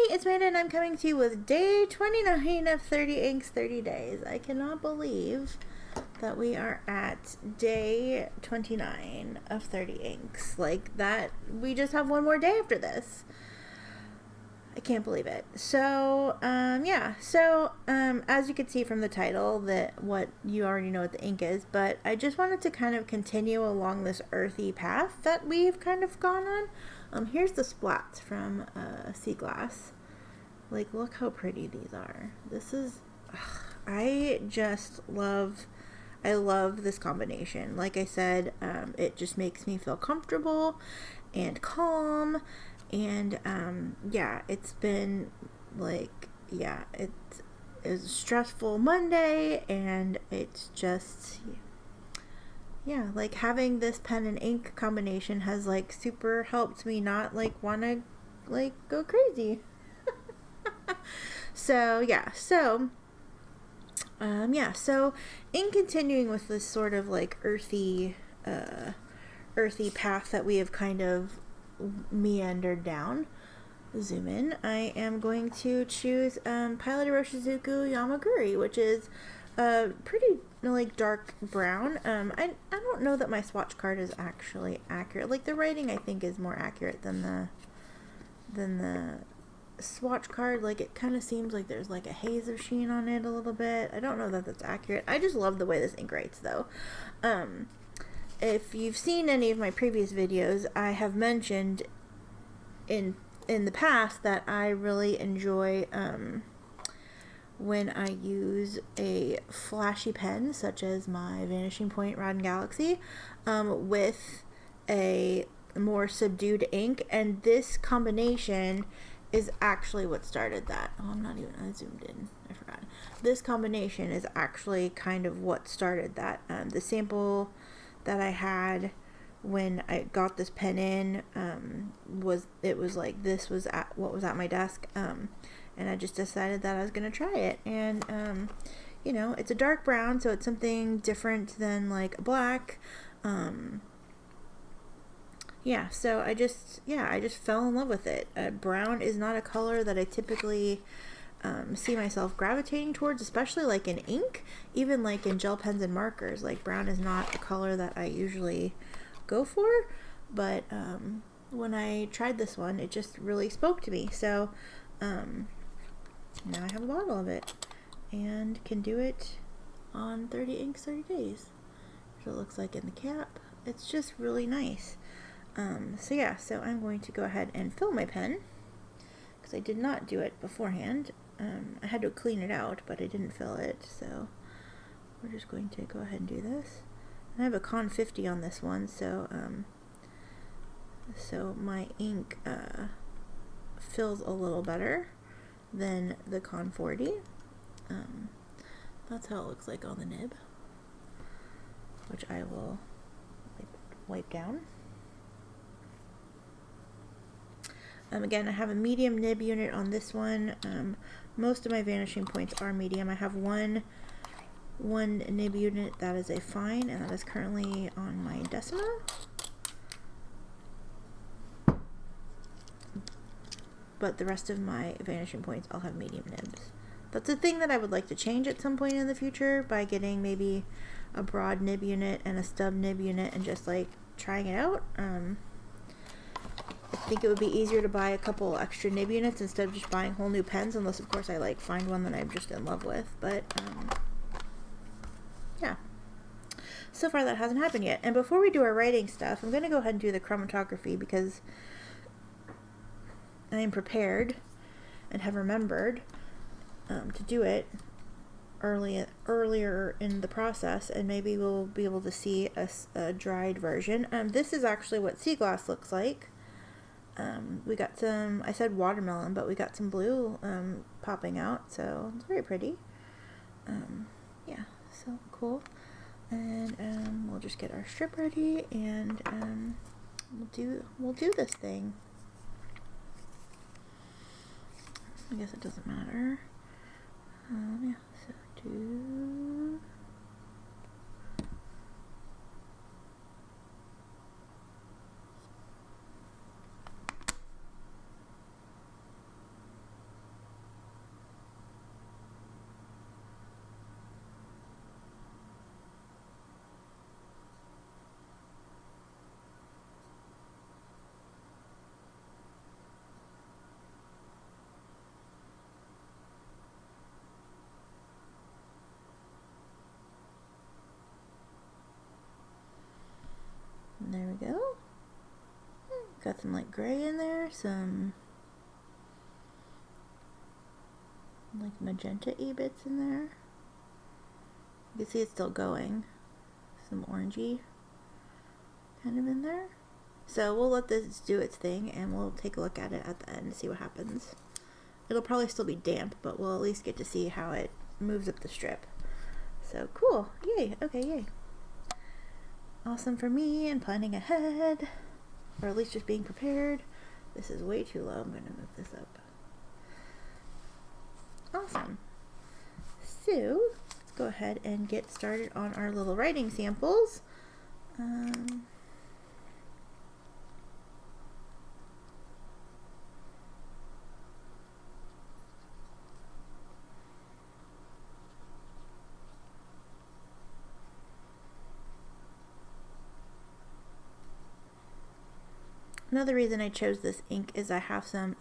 it's Amanda and I'm coming to you with day 29 of 30 Inks 30 Days. I cannot believe that we are at day 29 of 30 Inks. Like that, we just have one more day after this. I can't believe it. So, as you can see from the title, that what you already know what the ink is, but I just wanted to kind of continue along this earthy path that we've kind of gone on. Here's the splats from Sea Glass. Like, look how pretty these are. This is, I love this combination. Like I said, it just makes me feel comfortable and calm. And, it's been, like, it was a stressful Monday, and it's just, like, having this pen and ink combination has, like, super helped me not, like, want to, like, go crazy. So in continuing with this sort of, like, earthy path that we have kind of meandered down, zoom in, I am going to choose Pilot Iroshizuku Yama-guri, which is pretty, like, dark brown. I don't know that my swatch card is actually accurate. Like, the writing I think is more accurate than the swatch card. Like, it kind of seems like there's like a haze of sheen on it a little bit. I don't know that that's accurate. I just love the way this ink writes though. If you've seen any of my previous videos, I have mentioned in the past that I really enjoy when I use a flashy pen such as my Vanishing Point Rod & Galaxy with a more subdued ink, and this combination is actually what started that. I zoomed in. I forgot. This combination is actually kind of what started that. The sample that I had when I got this pen in was like this was at what was at my desk, and I just decided that I was gonna try it. And it's a dark brown, so it's something different than like black. So I just fell in love with it. Brown is not a color that I typically see myself gravitating towards, especially like in ink, even like in gel pens and markers. Like, brown is not a color that I usually go for, but when I tried this one, it just really spoke to me. So now I have a bottle of it and can do it on 30 Inks 30 Days. That's what it looks like in the cap. It's just really nice. So I'm going to go ahead and fill my pen, because I did not do it beforehand. I had to clean it out, but I didn't fill it, so we're just going to go ahead and do this. I have a Con 50 on this one, so my ink fills a little better than the Con 40. That's how it looks like on the nib, which I will wipe down. Again, I have a medium nib unit on this one. Most of my vanishing points are medium. I have one nib unit that is a fine, and that is currently on my Decima. But the rest of my vanishing points all have medium nibs. That's a thing that I would like to change at some point in the future by getting maybe a broad nib unit and a stub nib unit and just like trying it out. I think it would be easier to buy a couple extra nib units instead of just buying whole new pens, unless of course I like find one that I'm just in love with. But so far that hasn't happened yet. And before we do our writing stuff, I'm going to go ahead and do the chromatography, because I am prepared and have remembered to do it earlier in the process, and maybe we'll be able to see a dried version. This is actually what Sea Glass looks like. We got some, I said watermelon, but we got some blue popping out, so it's very pretty. So cool. And we'll just get our strip ready, and we'll do this thing. I guess it doesn't matter. So do. Got some like gray in there, some like magenta-y bits in there. You can see it's still going. Some orangey kind of in there. So we'll let this do its thing and we'll take a look at it at the end and see what happens. It'll probably still be damp, but we'll at least get to see how it moves up the strip. So cool. Yay. Okay, yay. Awesome for me and planning ahead. Or at least just being prepared. This is way too low. I'm going to move this up. Awesome. So, let's go ahead and get started on our little writing samples. Another reason I chose this ink is I have some,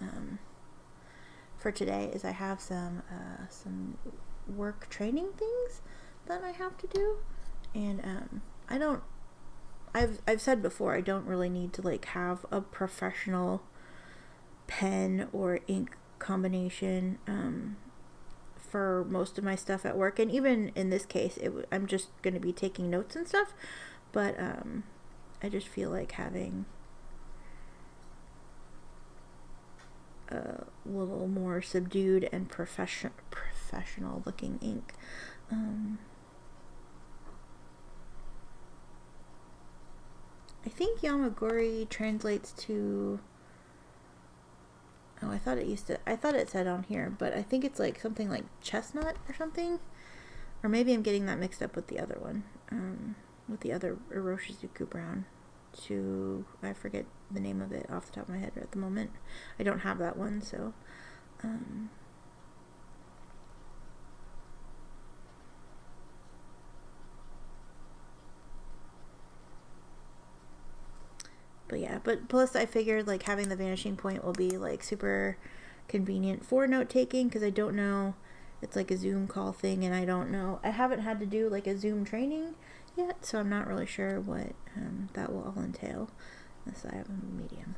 for today, is I have some work training things that I have to do. And I've said before, I don't really need to like have a professional pen or ink combination for most of my stuff at work. And even in this case, I'm just going to be taking notes and stuff. But I just feel like having a little more subdued and professional looking ink. I think Yama-guri translates to, I thought it said on here, but I think it's like something like chestnut or something, or maybe I'm getting that mixed up with the other one, with the other Iroshizuku brown. I forget the name of it off the top of my head at the moment. I don't have that one, so but yeah, but plus I figured like having the vanishing point will be like super convenient for note taking, because I don't know, it's like a Zoom call thing, and I haven't had to do like a Zoom training yet, so I'm not really sure what that will all entail, unless I have a medium.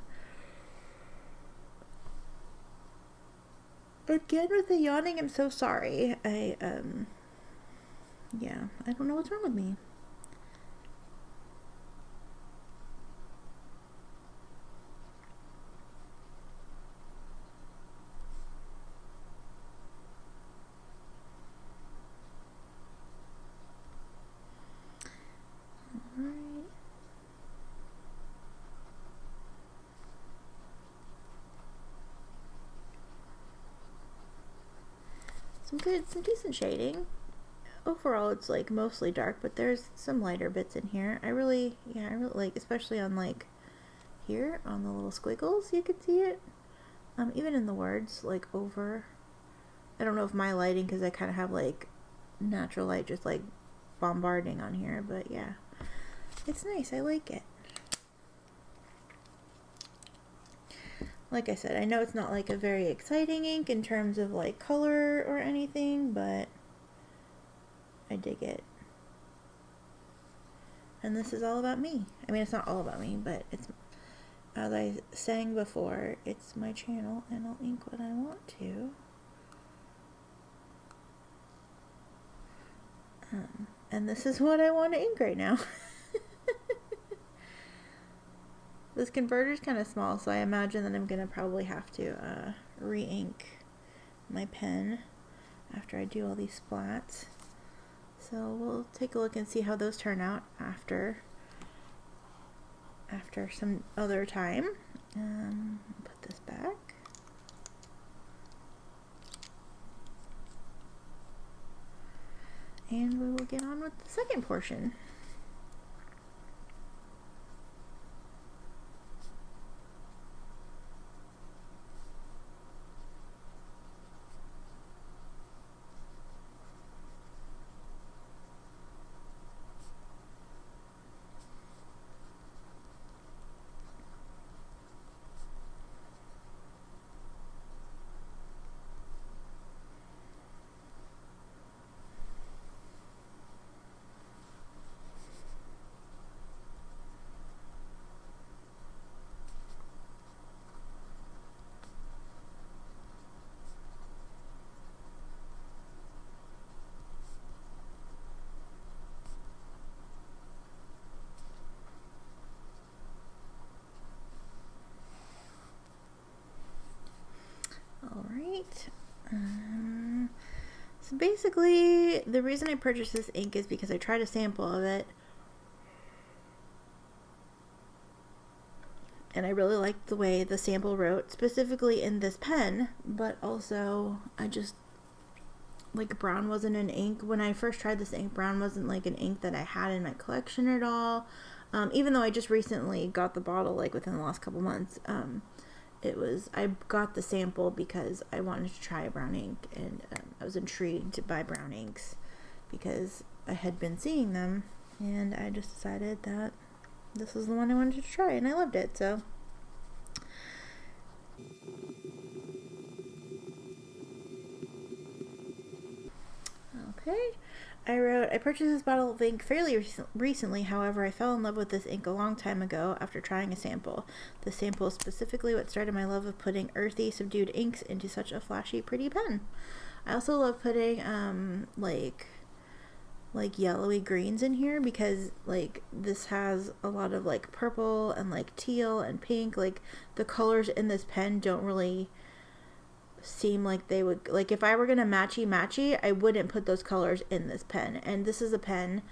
Again with the yawning, I'm so sorry. Yeah, I don't know what's wrong with me. Some decent shading. Overall, it's like mostly dark, but there's some lighter bits in here. I really like, especially on like here on the little squiggles, you can see it. Even in the words, like over. I don't know if my lighting, because I kind of have like natural light just like bombarding on here, but yeah, it's nice. I like it. Like I said, I know it's not like a very exciting ink in terms of like color or anything, but I dig it. And this is all about me. I mean, it's not all about me, but it's, as I sang before, it's my channel and I'll ink what I want to. And this is what I want to ink right now. This converter's kind of small, so I imagine that I'm going to probably have to re-ink my pen after I do all these splats. So we'll take a look and see how those turn out after some other time. Put this back. And we will get on with the second portion. Alright. So basically, the reason I purchased this ink is because I tried a sample of it. And I really liked the way the sample wrote, specifically in this pen, but also I just, like, brown wasn't an ink. When I first tried this ink, brown wasn't like an ink that I had in my collection at all. Even though I just recently got the bottle, like within the last couple months, I got the sample because I wanted to try a brown ink, and I was intrigued by brown inks because I had been seeing them, and I just decided that this was the one I wanted to try, and I loved it, so. Okay. I purchased this bottle of ink fairly recently. However, I fell in love with this ink a long time ago after trying a sample. The sample is specifically what started my love of putting earthy, subdued inks into such a flashy, pretty pen. I also love putting like yellowy greens in here because like this has a lot of like purple and like teal and pink. Like the colors in this pen don't really seem like they would, like if I were gonna matchy I wouldn't put those colors in this pen, and this is a pen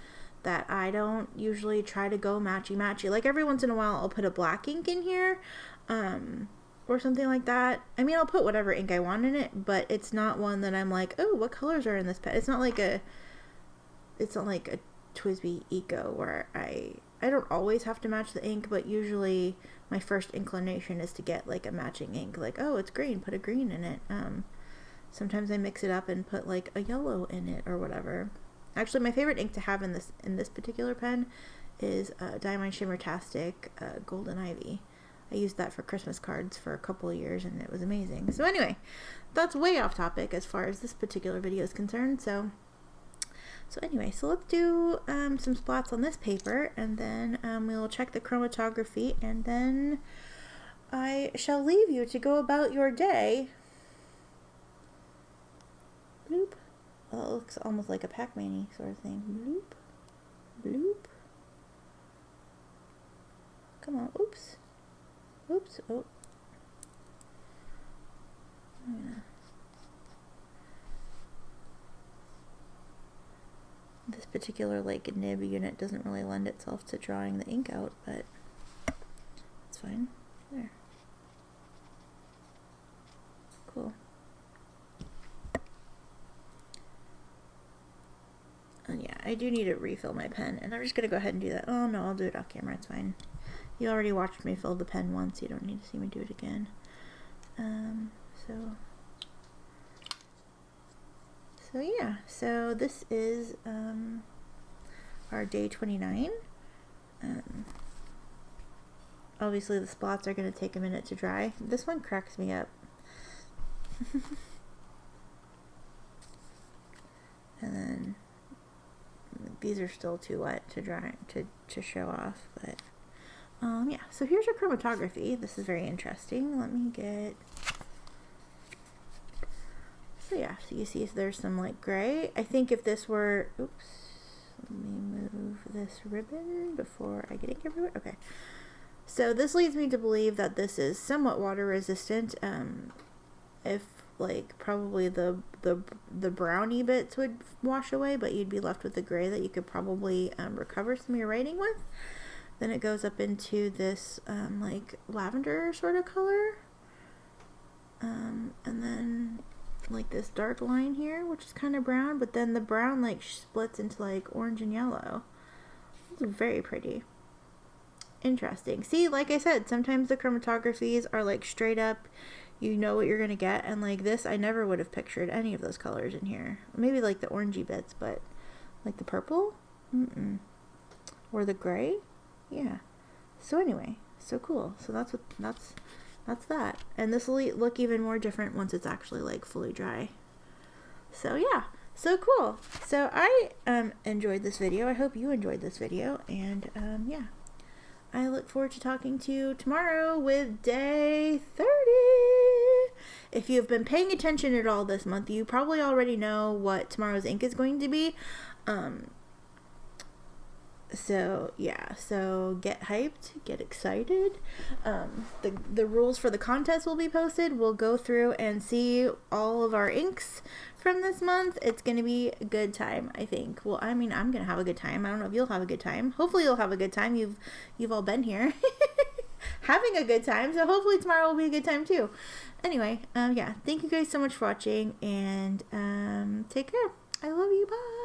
that I don't usually try to go matchy. Like every once in a while I'll put a black ink in here or something like that. I mean, I'll put whatever ink I want in it, but it's not one that I'm like, oh, what colors are in this pen. It's not like a TWSBI Eco where I don't always have to match the ink, but usually my first inclination is to get like a matching ink. Like, oh, it's green, put a green in it. Sometimes I mix it up and put like a yellow in it or whatever. Actually, my favorite ink to have in this particular pen is Diamond Shimmertastic Golden Ivy. I used that for Christmas cards for a couple of years, and it was amazing. So anyway, that's way off topic as far as this particular video is concerned. So anyway, so let's do some splats on this paper, and then we'll check the chromatography, and then I shall leave you to go about your day. Bloop. Oh, it looks almost like a Pac-Man-y sort of thing. Bloop. Bloop. Come on. Oops. Oops. Oh. This particular like nib unit doesn't really lend itself to drawing the ink out, but it's fine. There. Cool. And yeah, I do need to refill my pen, and I'm just gonna go ahead and do that. Oh no, I'll do it off camera, it's fine. You already watched me fill the pen once, you don't need to see me do it again. So yeah, so this is our day 29. Obviously the splats are going to take a minute to dry. This one cracks me up. And then these are still too wet to dry to show off, but yeah, so here's your chromatography. This is very interesting. Let me get. So yeah, so you see there's some like gray. I think if this were, oops, let me move this ribbon before I get ink everywhere. Okay, so this leads me to believe that this is somewhat water resistant. If like probably the browny bits would wash away, but you'd be left with the gray that you could probably recover some of your writing with. Then it goes up into this like lavender sort of color, and then like this dark line here, which is kind of brown, but then the brown like splits into like orange and yellow. It's very pretty. Interesting. See, like I said, sometimes the chromatographies are like straight up, you know what you're gonna get, and like this, I never would have pictured any of those colors in here. Maybe like the orangey bits, but like the purple, or the gray, yeah. So anyway, so cool. So that's that, and this will look even more different once it's actually like fully dry. So yeah, so cool. So I enjoyed this video. I hope you enjoyed this video, and yeah, I look forward to talking to you tomorrow with day 30. If you've been paying attention at all this month, you probably already know what tomorrow's ink is going to be. So yeah, so get hyped, get excited. The rules for the contest will be posted. We'll go through and see all of our inks from this month. It's gonna be a good time, I think. Well, I mean, I'm gonna have a good time. I don't know if you'll have a good time. Hopefully you'll have a good time. You've all been here having a good time, so hopefully tomorrow will be a good time too. Anyway, yeah, thank you guys so much for watching, and take care. I love you. Bye.